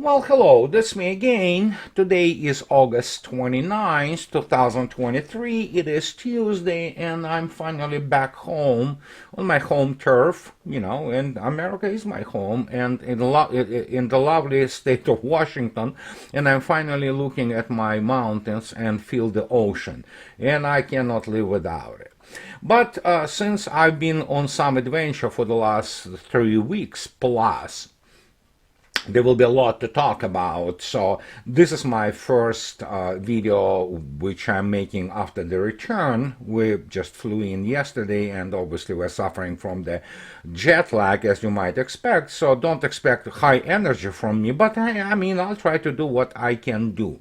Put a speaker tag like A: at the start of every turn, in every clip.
A: Well, hello, that's me again. Today is August 29th, 2023. It is Tuesday, and I'm finally back home on my home turf, and America is my home, and in the lovely state of Washington, and I'm finally looking at my mountains and feel the ocean, and I cannot live without it. But since I've been on some adventure for the last 3 weeks plus, there will be a lot to talk about. So this is my first video which I'm making after the return. We just flew in yesterday, and obviously we're suffering from the jet lag, as you might expect. So don't expect high energy from me, but I mean, I'll try to do what I can do.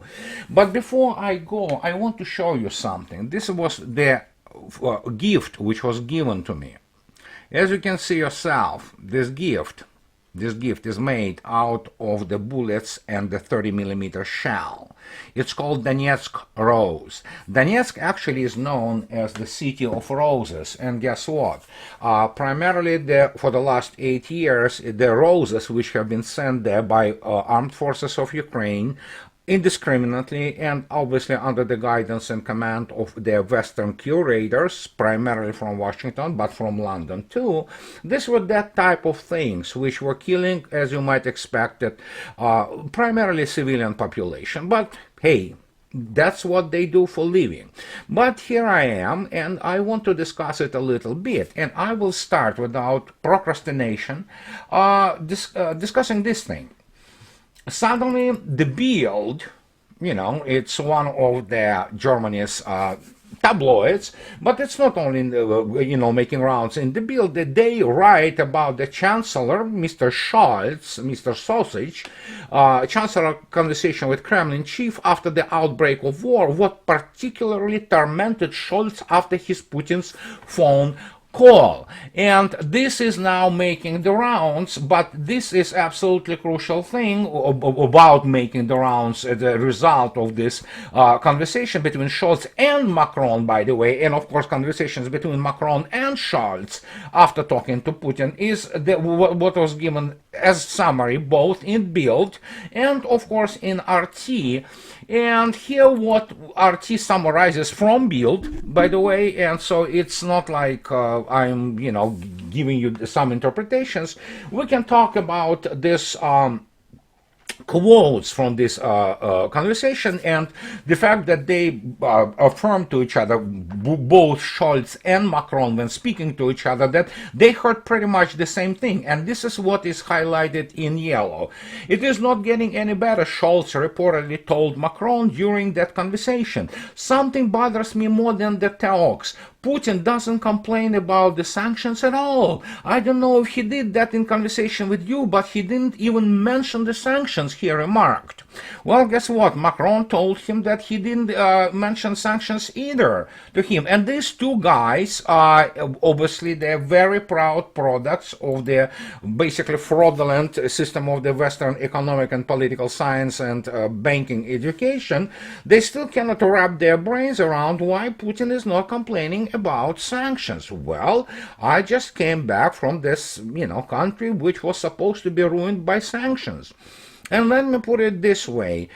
A: But before I go, I want to show you something. This was the gift which was given to me. As you can see yourself, this gift is made out of the bullets and the 30 mm shell. It's called Donetsk rose. Donetsk actually is known as the city of roses, and guess what? Primarily, for the last 8 years, the roses which have been sent there by armed forces of Ukraine indiscriminately and obviously under the guidance and command of their Western curators, primarily from Washington, but from London too. These were that type of things which were killing, as you might expect, it, primarily civilian population. But hey, that's what they do for living. But here I am, and I want to discuss it a little bit. And I will start without procrastination, discussing this thing. Suddenly, the Bild, it's one of the Germany's tabloids, but it's not only making rounds in the Bild. They write about the Chancellor, Mr. Scholz, Mr. Sausage, Chancellor conversation with Kremlin chief after the outbreak of war. What particularly tormented Scholz after his Putin's phone call. And this is now making the rounds, but this is absolutely crucial thing about making the rounds as a result of this conversation between Scholz and Macron, by the way, and of course conversations between Macron and Scholz after talking to Putin is what was given as summary both in Bild and of course in RT. And here what RT summarizes from Bild, by the way, and so it's not like I'm, giving you some interpretations. We can talk about this quotes from this conversation and the fact that they affirm to each other, both Scholz and Macron, when speaking to each other, that they heard pretty much the same thing. And this is what is highlighted in yellow. It is not getting any better, Scholz reportedly told Macron during that conversation. Something bothers me more than the talks. Putin doesn't complain about the sanctions at all. I don't know if he did that in conversation with you, but he didn't even mention the sanctions, he remarked. Well, guess what? Macron told him that he didn't mention sanctions either to him. And these two guys are obviously they're very proud products of the basically fraudulent system of the Western economic and political science and banking education. They still cannot wrap their brains around why Putin is not complaining about sanctions. Well, I just came back from this, country which was supposed to be ruined by sanctions. And let me put it this way.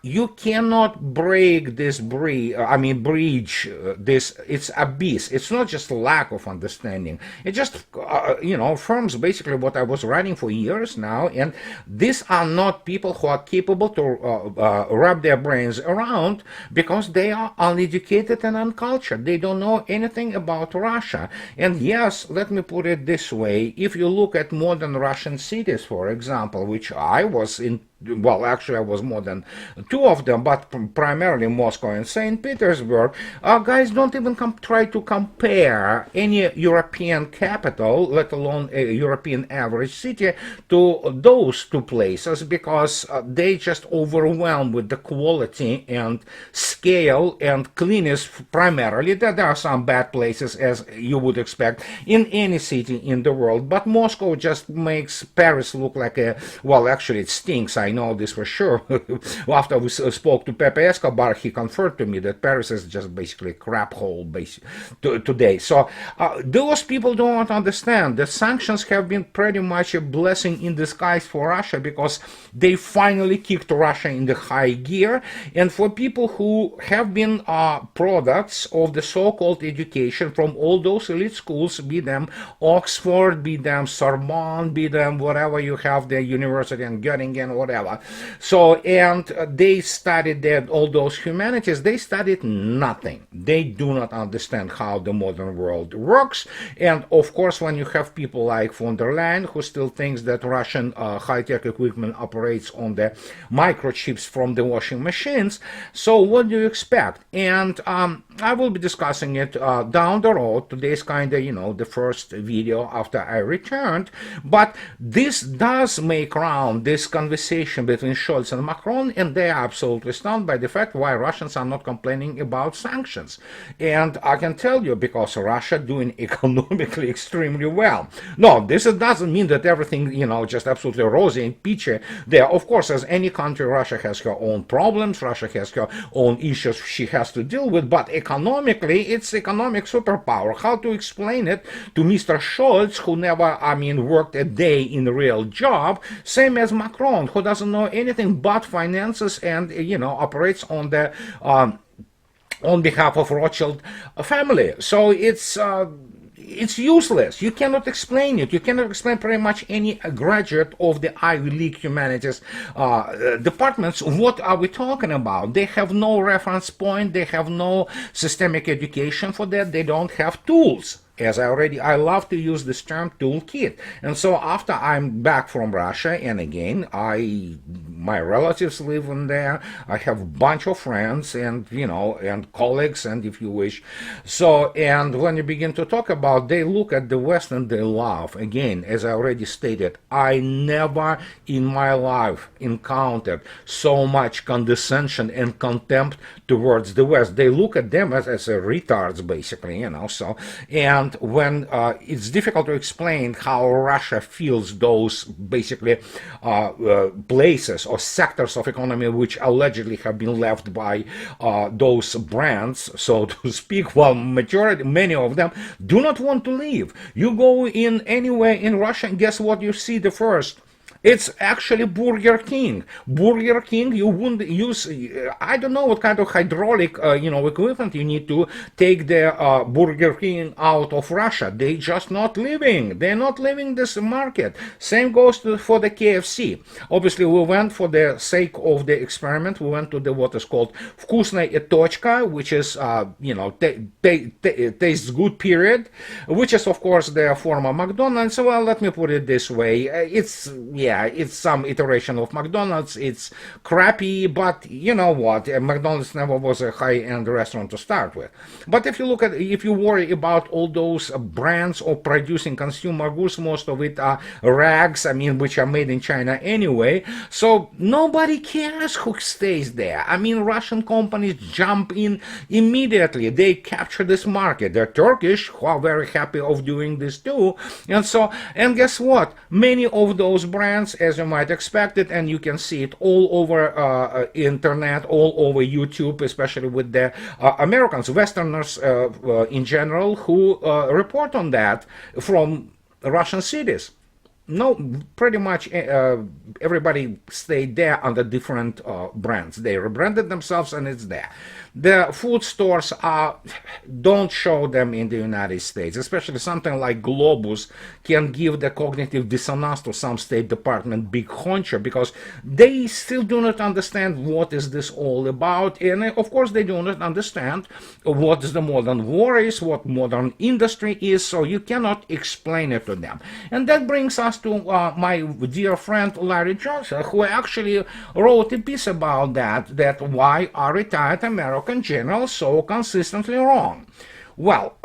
A: You cannot break this bridge, its abyss. It's not just lack of understanding. It just, affirms basically what I was writing for years now. And these are not people who are capable to wrap their brains around because they are uneducated and uncultured. They don't know anything about Russia. And yes, let me put it this way. If you look at modern Russian cities, for example, which I was in, well, actually I was more than two of them, but primarily Moscow and St. Petersburg, guys don't even try to compare any European capital, let alone a European average city, to those two places because they just overwhelmed with the quality and scale and cleanness primarily. That there are some bad places, as you would expect in any city in the world, but Moscow just makes Paris look like a, well, actually it stinks, I I know this for sure. After we spoke to Pepe Escobar, he confirmed to me that Paris is just basically a crap hole today. So those people don't understand that sanctions have been pretty much a blessing in disguise for Russia, because they finally kicked Russia in the high gear. And for people who have been products of the so-called education from all those elite schools, be them Oxford, be them Sorbonne, be them whatever you have, the university in Göttingen, whatever. So, and they studied all those humanities. They studied nothing. They do not understand how the modern world works. And of course, when you have people like von der Leyen, who still thinks that Russian high-tech equipment operates on the microchips from the washing machines, so what do you expect? And I will be discussing it down the road. Today's kind of, the first video after I returned. But this does make round this conversation between Scholz and Macron, and they are absolutely stunned by the fact why Russians are not complaining about sanctions. And I can tell you, because Russia doing economically extremely well. No, this doesn't mean that everything, just absolutely rosy and peachy there. Of course, as any country, Russia has her own problems. Russia has her own issues she has to deal with. But economically, it's economic superpower. How to explain it to Mr. Scholz, who never, worked a day in a real job, same as Macron, who doesn't know anything but finances and, operates on the on behalf of Rothschild family. So it's useless. You cannot explain it. You cannot explain pretty much any graduate of the Ivy League humanities departments. What are we talking about? They have no reference point. They have no systemic education for that. They don't have tools. As I love to use this term toolkit. And so after I'm back from Russia, and again, my relatives live in there, I have a bunch of friends and, and colleagues, and if you wish. So, and when you begin to talk about, they look at the West and they laugh. Again, as I already stated, I never in my life encountered so much condescension and contempt towards the West. They look at them as retards, basically, so, and when it's difficult to explain how Russia feels those basically places or sectors of economy which allegedly have been left by those brands, so to speak, while many of them do not want to leave. You go in anywhere in Russia and guess what you see the first? It's actually Burger King. Burger King, you wouldn't use, I don't know what kind of hydraulic, equipment you need to take the Burger King out of Russia. They just not living. They're not living this market. Same goes for the KFC. Obviously, we went for the sake of the experiment. We went to the what is called Вкусная точка, which is, tastes good period, which is, of course, the former McDonald's. Well, let me put it this way. It's some iteration of McDonald's. It's crappy, but you know what? McDonald's never was a high-end restaurant to start with. But if you worry about all those brands or producing consumer goods, most of it are rags, which are made in China anyway. So nobody cares who stays there. Russian companies jump in immediately. They capture this market. They're Turkish, who are very happy of doing this too. And guess what? Many of those brands, as you might expect it, and you can see it all over internet, all over YouTube, especially with the Americans, Westerners in general, who report on that from Russian cities. No, pretty much everybody stayed there under different brands. They rebranded themselves and it's there. The food stores don't show them in the United States, especially something like Globus can give the cognitive dissonance to some State Department big honcho, because they still do not understand what is this all about. And of course they do not understand what is the modern war is, what modern industry is, so you cannot explain it to them. And that brings us to my dear friend Larry Johnson, who actually wrote a piece about that why are retired American generals so consistently wrong? Well,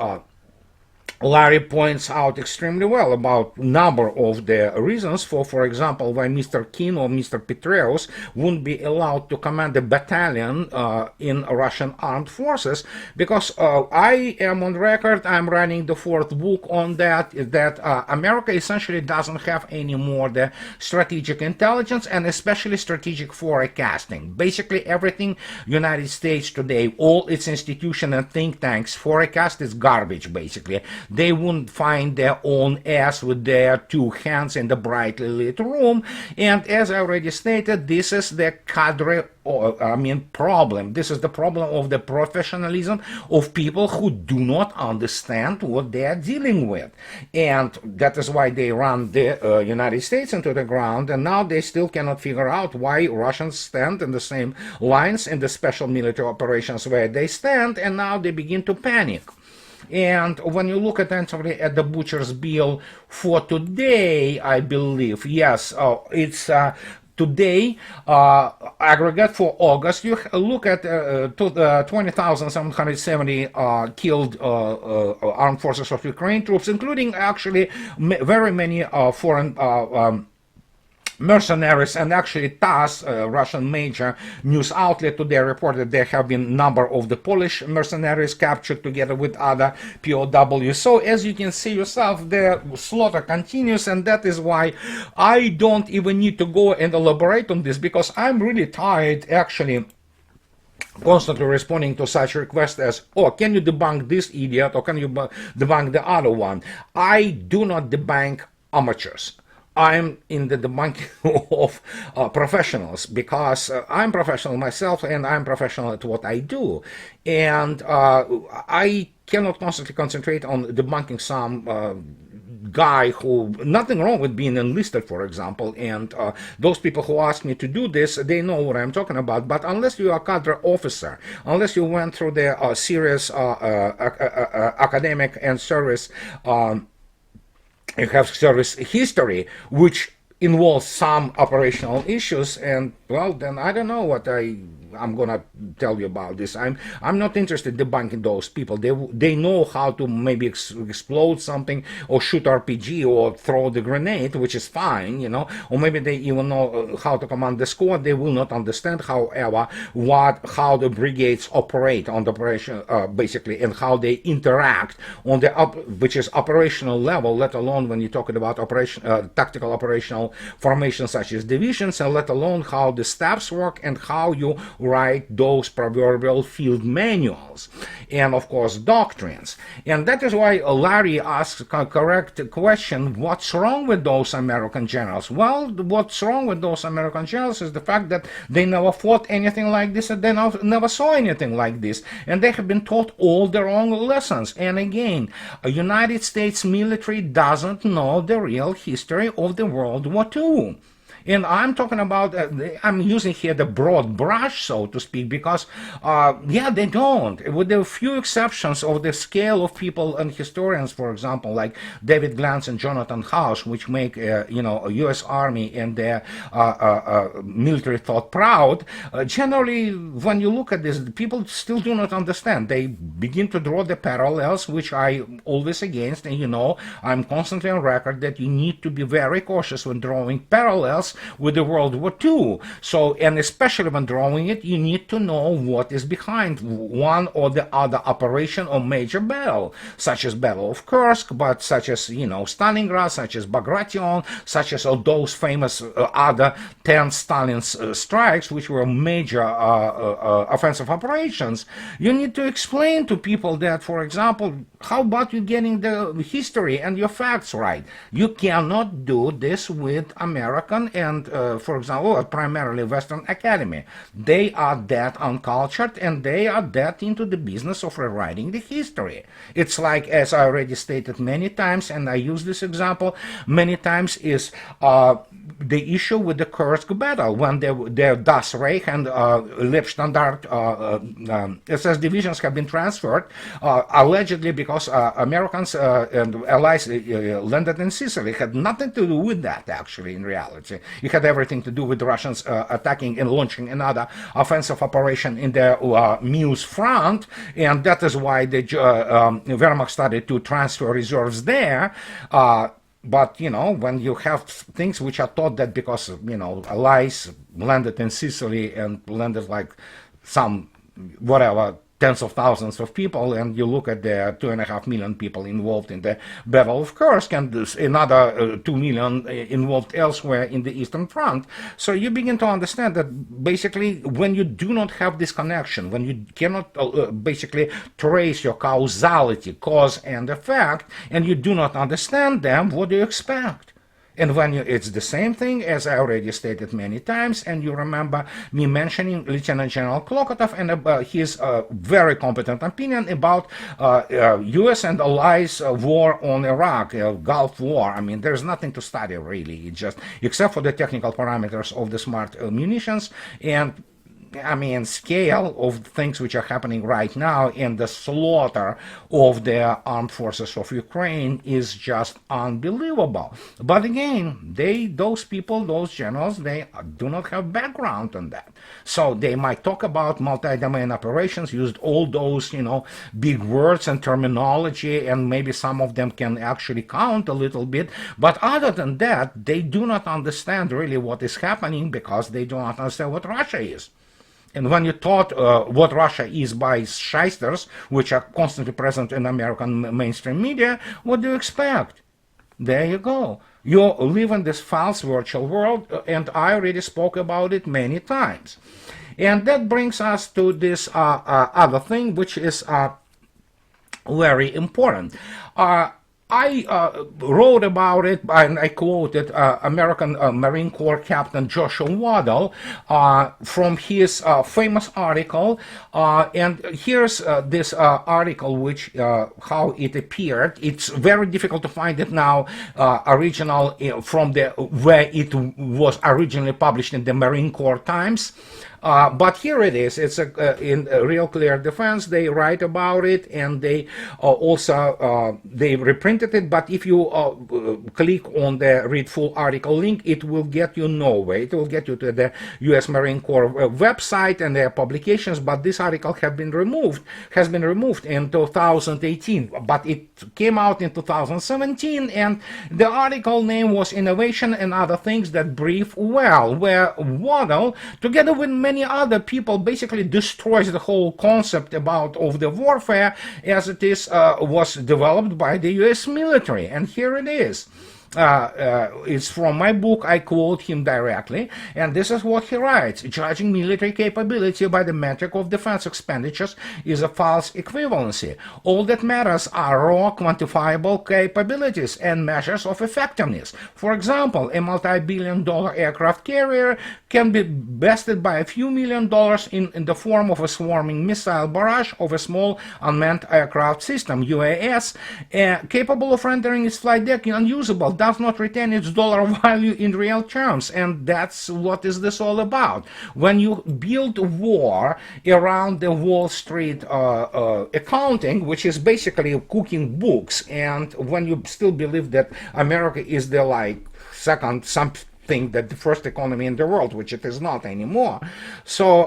A: Larry points out extremely well about number of the reasons for example, why Mr. King or Mr. Petraeus wouldn't be allowed to command a battalion in Russian armed forces, because I am on record, I'm running the fourth book on that, America essentially doesn't have any more the strategic intelligence and especially strategic forecasting. Basically everything United States today, all its institutions and think tanks forecast is garbage basically. They wouldn't find their own ass with their two hands in the brightly lit room. And as I already stated, this is the cadre problem. This is the problem of the professionalism of people who do not understand what they are dealing with. And that is why they run the United States into the ground, and now they still cannot figure out why Russians stand in the same lines in the special military operations where they stand, and now they begin to panic. And when you look at the butcher's bill for today, I believe, yes, it's today, aggregate for August, you look at 20,770 killed armed forces of Ukraine troops, including actually very many foreign mercenaries, and actually TASS, Russian major news outlet, today reported there have been number of the Polish mercenaries captured together with other POWs. So as you can see yourself, the slaughter continues, and that is why I don't even need to go and elaborate on this, because I'm really tired actually constantly responding to such requests as, oh, can you debunk this idiot, or can you debunk the other one? I do not debunk amateurs. I'm in the debunking of professionals, because I'm professional myself and I'm professional at what I do. And I cannot constantly concentrate on debunking some guy who, nothing wrong with being enlisted, for example, and those people who ask me to do this, they know what I'm talking about. But unless you are a cadre officer, unless you went through the serious academic and service you have service history, which involves some operational issues, and well, then I don't know what I'm gonna tell you about this. I'm not interested in debunking those people. They know how to maybe explode something, or shoot RPG, or throw the grenade, which is fine, you know, or maybe they even know how to command the squad. They will not understand, however, how the brigades operate on the operation, basically, and how they interact on the which is operational level, let alone when you're talking about tactical operational formations such as divisions, and let alone how the staffs work and how you write those proverbial field manuals, and of course doctrines. And that is why Larry asks a correct question: what's wrong with those American generals? Well, what's wrong with those American generals is the fact that they never fought anything like this, and they never saw anything like this, and they have been taught all the wrong lessons. And again, a United States military doesn't know the real history of the World War II. And I'm talking about, I'm using here the broad brush, so to speak, because, yeah, they don't. With a few exceptions of the scale of people and historians, for example, like David Glantz and Jonathan House, which make, a U.S. Army and their military thought proud, generally, when you look at this, people still do not understand. They begin to draw the parallels, which I'm always against, and, I'm constantly on record that you need to be very cautious when drawing parallels with the World War II. So, and especially when drawing it, you need to know what is behind one or the other operation or major battle, such as Battle of Kursk, but such as, Stalingrad, such as Bagration, such as all those famous other 10 Stalin's strikes, which were major offensive operations. You need to explain to people that, for example, how about you getting the history and your facts right? You cannot do this with American and, for example, primarily Western Academy. They are that uncultured, and they are that into the business of rewriting the history. It's like, as I already stated many times, and I use this example many times, is the issue with the Kursk battle, when the Das Reich and Leibstandart SS divisions have been transferred, allegedly because Americans and allies landed in Sicily. Had nothing to do with that, actually, in reality. It had everything to do with the Russians attacking and launching another offensive operation in the Meuse front, and that is why the Wehrmacht started to transfer reserves there. But when you have things which are thought that because allies landed in Sicily and landed like some whatever tens of thousands of people, and you look at the 2.5 million people involved in the Battle of Kursk and another 2 million involved elsewhere in the Eastern Front. So you begin to understand that basically when you do not have this connection, when you cannot basically trace your causality, cause and effect, and you do not understand them, what do you expect? And when it's the same thing, as I already stated many times, and you remember me mentioning Lieutenant General Klokotov and his very competent opinion about U.S. and allies' war on Iraq, Gulf War. I mean, there's nothing to study really, it's just except for the technical parameters of the smart munitions and scale of things which are happening right now and the slaughter of the armed forces of Ukraine is just unbelievable. But again, those people, those generals, they do not have background on that. So they might talk about multi-domain operations, used all those, big words and terminology, and maybe some of them can actually count a little bit. But other than that, they do not understand really what is happening because they do not understand what Russia is. And when you taught what Russia is by shysters, which are constantly present in American mainstream media, what do you expect? There you go. You live in this false virtual world, and I already spoke about it many times. And that brings us to this other thing, which is very important. I wrote about it, and I quoted American Marine Corps Captain Joshua Waddell from his famous article, and here's this article, which how it appeared. It's very difficult to find it now, original from the where it was originally published in the Marine Corps Times. But here it is. It's in Real Clear Defense. They write about it, and they also they reprinted it. But if you click on the read full article link, it will get you nowhere. It will get you to the U.S. Marine Corps website and their publications. But this article has been removed in 2018. But it came out in 2017, and the article name was "Innovation and Other Things That Brief Well," where Waddell, together with many other people, basically destroys the whole concept of the warfare as it is was developed by the U.S. military. And here it is. It's from my book. I quote him directly, and this is what he writes: judging military capability by the metric of defense expenditures is a false equivalency. All that matters are raw quantifiable capabilities and measures of effectiveness. For example, a multi-billion-dollar aircraft carrier can be bested by a few $1 million in the form of a swarming missile barrage of a small unmanned aircraft system, UAS, capable of rendering its flight deck unusable, does not retain its dollar value in real terms. And that's what is this all about. When you build war around the Wall Street accounting, which is basically cooking books, and when you still believe that America is the second something that the first economy in the world, which it is not anymore. So,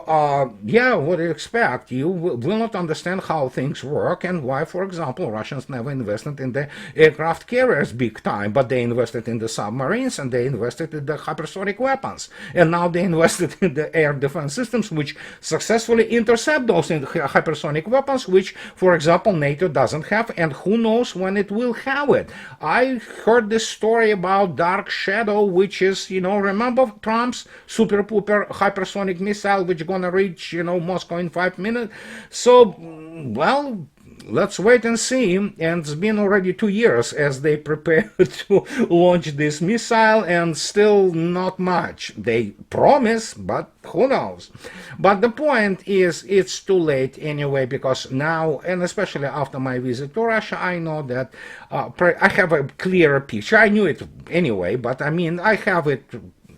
A: what do you expect? You will not understand how things work and why, for example, Russians never invested in the aircraft carriers big time, but they invested in the submarines and they invested in the hypersonic weapons. And now they invested in the air defense systems, which successfully intercept those hypersonic weapons, which, for example, NATO doesn't have, and who knows when it will have it. I heard this story about Dark Shadow, which is, remember Trump's super pooper hypersonic missile, which gonna reach, Moscow in 5 minutes? So, well, let's wait and see. And it's been already 2 years as they prepare to launch this missile, and still not much. They promise, but who knows? But the point is, it's too late anyway, because now, and especially after my visit to Russia, I know that I have a clearer picture. I knew it anyway, but I have it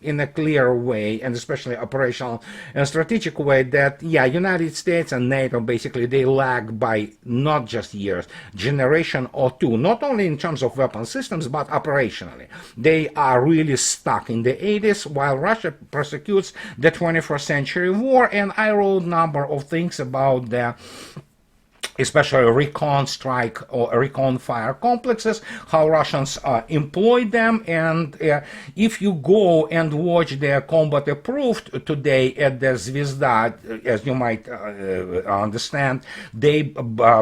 A: in a clear way, and especially operational and strategic way, that yeah, United States and NATO basically they lag by not just years, generation or two, not only in terms of weapon systems but operationally. They are really stuck in the 80s while Russia prosecutes the 21st century war. And I wrote a number of things about the especially recon strike or recon fire complexes, how Russians employ them. And if you go and watch their combat approved today at the Zvezda, as you might understand, they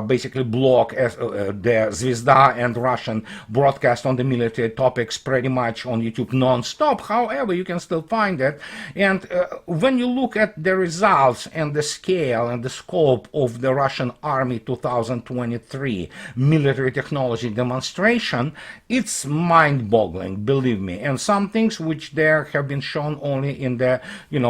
A: basically block the Zvezda and Russian broadcast on the military topics pretty much on YouTube non-stop. However, you can still find it. And when you look at the results and the scale and the scope of the Russian army 2023 military technology demonstration, it's mind-boggling, believe me. And some things which there have been shown only in the,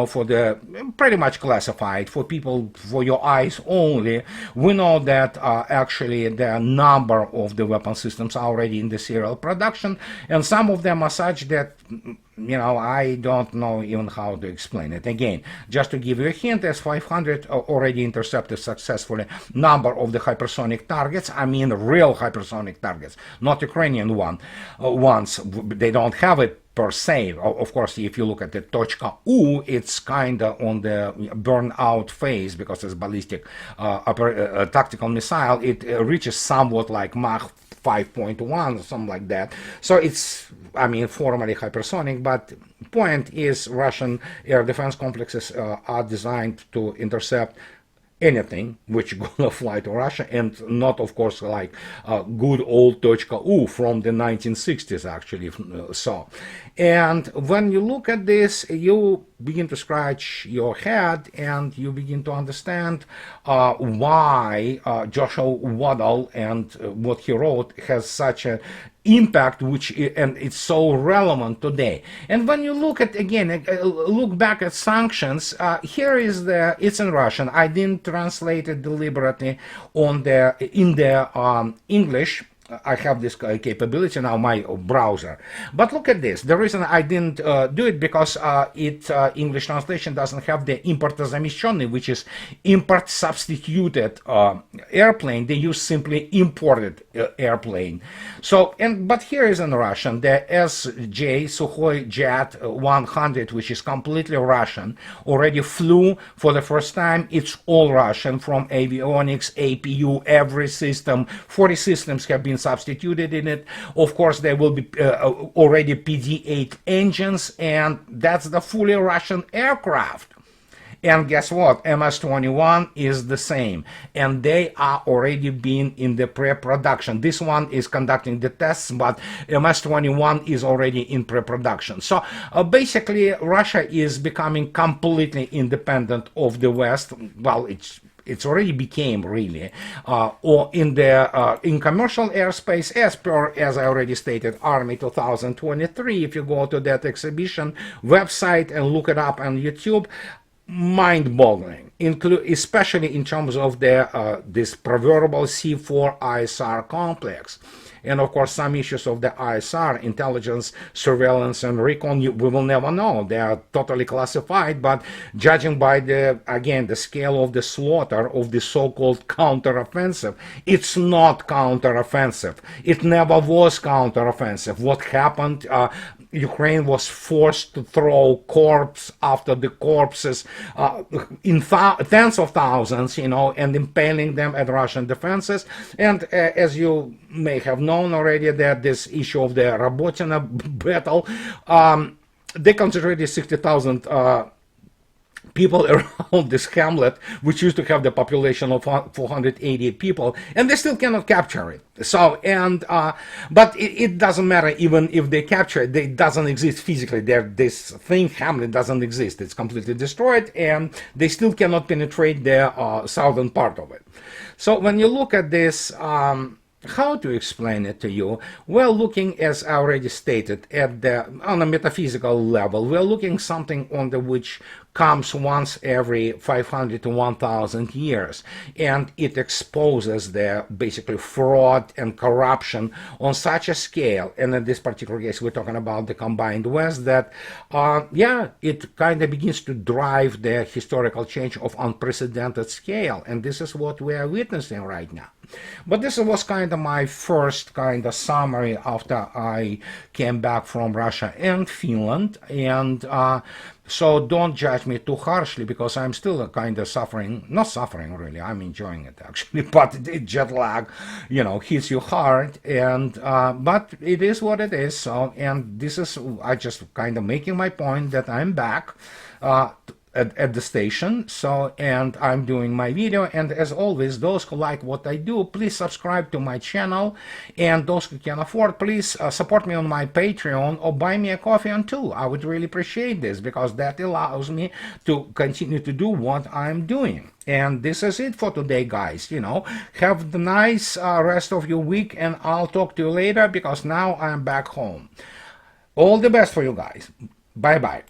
A: for the pretty much classified for people, for your eyes only. We know that actually the number of the weapon systems are already in the serial production, and some of them are such that I don't know even how to explain it. Again, just to give you a hint, S-500 already intercepted successfully number of the hypersonic targets. I mean real hypersonic targets, not Ukrainian ones. They don't have it per se. Of course, if you look at the Tochka U, it's kind of on the burnout phase because it's ballistic tactical missile. It reaches somewhat like Mach 5.1 or something like that. So it's, formally hypersonic, but point is Russian air defense complexes are designed to intercept anything which gonna fly to Russia, and not, of course, like good old Tochka U from the 1960s, actually. And when you look at this, you begin to scratch your head and you begin to understand why Joshua Waddell and what he wrote has such a impact, and it's so relevant today. And when you look at, again, look back at sanctions, here is it's in Russian. I didn't translate it deliberately in the English. I have this capability now, my browser. But look at this. The reason I didn't do it because English translation doesn't have the import zamещенный, which is import substituted airplane. They use simply imported airplane. But here is in Russian, the SJ Sukhoi Jet 100, which is completely Russian, already flew for the first time. It's all Russian, from avionics, APU, every system. 40 systems have been substituted in it. Of course, there will be already PD-8 engines, and that's the fully Russian aircraft. And guess what? MS-21 is the same, and they are already being in the pre-production. This one is conducting the tests, but MS-21 is already in pre-production. So basically, Russia is becoming completely independent of the West. Well, it's already became really, or in commercial airspace, as I already stated, Army 2023. If you go to that exhibition website and look it up on YouTube, mind-boggling, especially in terms of this proverbial C4 ISR complex. And of course, some issues of the ISR, intelligence, surveillance, and recon, we will never know. They are totally classified, but judging by the scale of the slaughter of the so-called counteroffensive, it's not counteroffensive. It never was counteroffensive. What happened? Ukraine was forced to throw corpse after the corpses in tens of thousands, and impaling them at Russian defenses. And as you may have known already, that this issue of the Rabotina battle, they concentrated 60,000 people around this hamlet, which used to have the population of 480 people, and they still cannot capture it. So, but it doesn't matter even if they capture it, it doesn't exist physically. This thing, hamlet, doesn't exist. It's completely destroyed, and they still cannot penetrate the southern part of it. So when you look at this, How to explain it to you? Well, looking, as I already stated, at the on a metaphysical level, we're looking something on the which comes once every 500 to 1000 years, and it exposes the basically fraud and corruption on such a scale. And in this particular case, we're talking about the combined West, that yeah, it kind of begins to drive the historical change of unprecedented scale, and this is what we are witnessing right now. But this was kind of my first kind of summary after I came back from Russia and Finland. And so don't judge me too harshly, because I'm still kind of suffering, not suffering really, I'm enjoying it actually, but jet lag, hits you hard. And but it is what it is. So, and this is, I just kind of making my point that I'm back. At the station. So, and I'm doing my video, and as always, those who like what I do, please subscribe to my channel, and those who can afford, please support me on my Patreon or buy me a coffee on too. I would really appreciate this, because that allows me to continue to do what I'm doing. And this is it for today, guys. Have the nice rest of your week, and I'll talk to you later, because now I'm back home. All the best for you guys. Bye bye.